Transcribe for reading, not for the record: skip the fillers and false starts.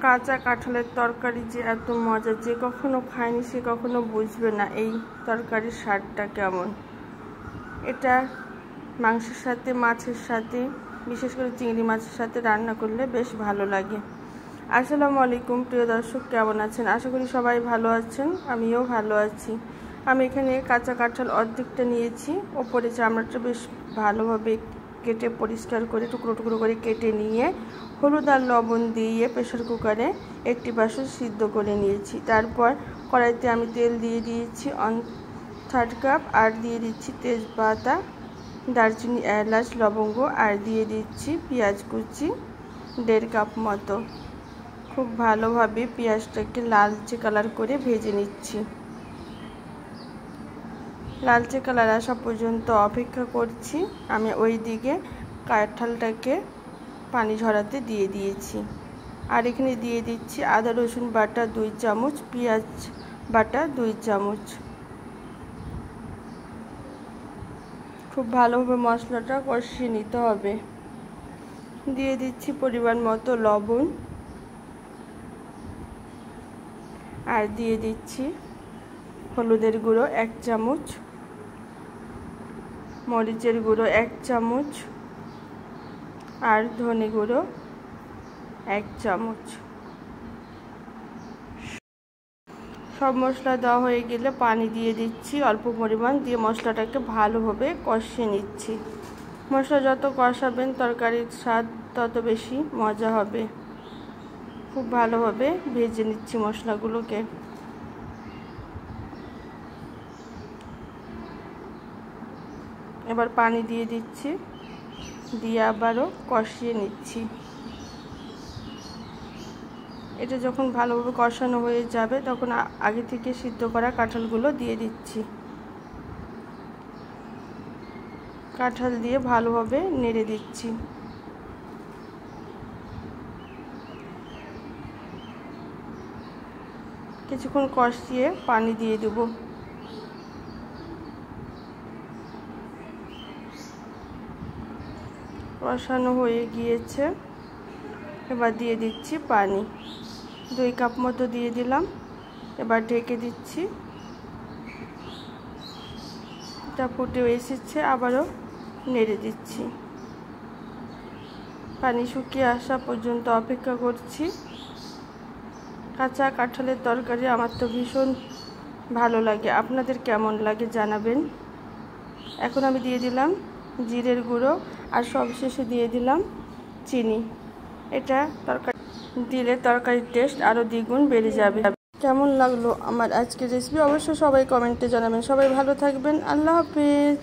কাঁচা কাঁঠালের তরকারি যে এত মজা, যে কখনো খায়নি সে কখনো বুঝবে না এই তরকারির স্বাদটা কেমন। এটা মাংসের সাথে, মাছের সাথে, বিশেষ করে চিংড়ি মাছের সাথে রান্না করলে বেশ ভালো লাগে। আসসালামু আলাইকুম প্রিয় দর্শক, কেমন আছেন? আশা করি সবাই ভালো আছেন, আমিও ভালো আছি। আমি এখানে কাঁচা কাঁঠাল অর্ধেকটা নিয়েছি। ওপরে চামড়াটা বেশ ভালোভাবে কেটে পরিষ্কার করে টুকরো টুকরো করে কেটে নিয়ে হলুদ আর লবণ দিয়ে প্রেসার কুকারে একটি পাশে সিদ্ধ করে নিয়েছি। তারপর কড়াইতে আমি তেল দিয়ে দিয়েছি 1/3 কাপ, আর দিয়ে দিচ্ছি তেজপাতা, দারচিনি, এলাচ, লবঙ্গ, আর দিয়ে দিচ্ছি পেঁয়াজ কুচি 1.5 কাপ মতো। খুব ভালোভাবে পেঁয়াজটাকে লালচে কালার করে ভেজে নিচ্ছি। লালচে কালার আসা পর্যন্ত অপেক্ষা করছি। আমি ওই দিকে কাঁঠালটাকে পানি ঝরাতে দিয়ে দিয়েছি। আর এখানে দিয়ে দিচ্ছি আদা রসুন বাটা 2 চামচ, পেঁয়াজ বাটা 2 চামচ। খুব ভালোভাবে মশলাটা কষিয়ে নিতে হবে। দিয়ে দিচ্ছি পরিমাণ মতো লবণ, আর দিয়ে দিচ্ছি হলুদের গুঁড়ো 1 চামচ, মরিচের গুঁড়ো 1 চামচ, আর ধনে গুঁড়ো 1 চামচ। সব মশলা দেওয়া হয়ে গেলে পানি দিয়ে দিচ্ছি অল্প পরিমাণ, দিয়ে মশলাটাকে ভালোভাবে কষিয়ে নিচ্ছি। মশলা যত কষাবেন তরকারির স্বাদ তত বেশি মজা হবে। খুব ভালোভাবে ভেজে নিচ্ছি মশলাগুলোকে। এবার পানি দিয়ে দিচ্ছি, দিয়ে আবারও কষিয়ে নিচ্ছি। এটা যখন ভালোভাবে কষানো হয়ে যাবে তখন আগে থেকে সিদ্ধ করা কাঁঠালগুলো দিয়ে দিচ্ছি। কাঁঠাল দিয়ে ভালোভাবে নেড়ে দিচ্ছি। কিছুক্ষণ কষিয়ে পানি দিয়ে দেব। কষানো হয়ে গিয়েছে, এবার দিয়ে দিচ্ছি পানি 2 কাপ মতো দিয়ে দিলাম। এবার ঢেকে দিচ্ছি। এটা ফুটে এসেছে, আবারও নেড়ে দিচ্ছি। পানি শুকিয়ে আসা পর্যন্ত অপেক্ষা করছি। কাঁচা কাঁঠালের তরকারি আমার তো ভীষণ ভালো লাগে, আপনাদের কেমন লাগে জানাবেন। এখন আমি দিয়ে দিলাম জিরের গুঁড়ো, আর সবশেষে দিয়ে দিলাম চিনি। এটা তরকারি দিলে তরকারির টেস্ট আরও দ্বিগুণ বেড়ে যাবে। কেমন লাগলো আমার আজকের রেসিপি অবশ্যই সবাই কমেন্টে জানাবেন। সবাই ভালো থাকবেন। আল্লাহ হাফেজ।